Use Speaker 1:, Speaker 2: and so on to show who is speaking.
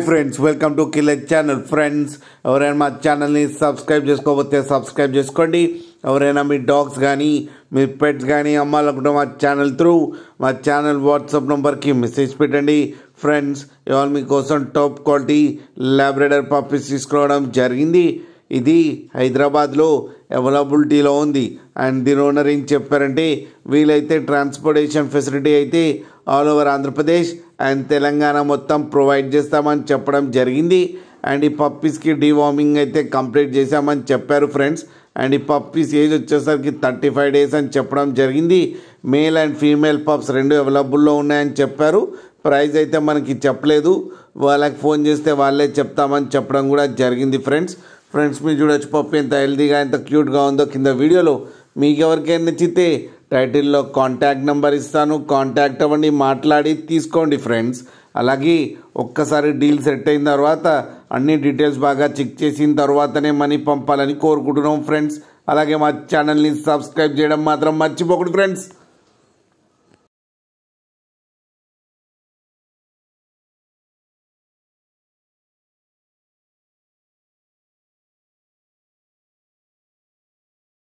Speaker 1: Friends welcome to killer channel. Friends ఎవరైనా మా ఛానల్ని సబ్స్క్రైబ్ చేసుకోకపోతే సబ్స్క్రైబ్ చేసుకోండి. ఎవరైనా మీ డాగ్స్ కానీ మీ పెట్స్ కానీ అమ్మాలనుకుంటే మా ఛానల్ త్రూ మా ఛానల్ వాట్సాప్ నెంబర్కి మెసేజ్ పెట్టండి. ఫ్రెండ్స్ ఇవాళ మీకోసం టాప్ క్వాలిటీ లాబ్రడార్ పప్పీస్ తీసుకురావడం జరిగింది. ఇది హైదరాబాద్లో అవైలబిలిటీలో ఉంది. అండ్ దీని ఓనర్ ఏం చెప్పారంటే వీలైతే ట్రాన్స్పోర్టేషన్ ఫెసిలిటీ అయితే all over Andhra Pradesh and Telangana మొత్తం ప్రొవైడ్ చేస్తామని చెప్పడం జరిగింది. అండ్ ఈ పప్పీస్కి డీవార్మింగ్ అయితే కంప్లీట్ చేశామని చెప్పారు ఫ్రెండ్స్. అండ్ ఈ పప్పీస్ ఏజ్ వచ్చేసరికి 35 days అని చెప్పడం జరిగింది. మేల్ అండ్ ఫీమేల్ పప్స్ రెండు అవైలబుల్లో ఉన్నాయని చెప్పారు. ప్రైస్ అయితే మనకి చెప్పలేదు, వాళ్ళకి ఫోన్ చేస్తే వాళ్ళే చెప్తామని చెప్పడం కూడా జరిగింది. ఫ్రెండ్స్ మీరు చూడొచ్చు పప్పి ఎంత హెల్తీగా ఎంత క్యూట్గా ఉందో. కింద వీడియోలో మీకు ఎవరికైనా నచ్చితే టైటిల్లో కాంటాక్ట్ నెంబర్ ఇస్తాను, కాంటాక్ట్ అవ్వండి, మాట్లాడి తీసుకోండి ఫ్రెండ్స్. అలాగే ఒక్కసారి డీల్ సెట్ అయిన తర్వాత అన్ని డీటెయిల్స్ బాగా చెక్ చేసిన తర్వాతనే మనీ పంపాలని కోరుకుంటున్నాం ఫ్రెండ్స్. అలాగే మా ఛానల్ని సబ్స్క్రైబ్ చేయడం మాత్రం మర్చిపోకండి ఫ్రెండ్స్.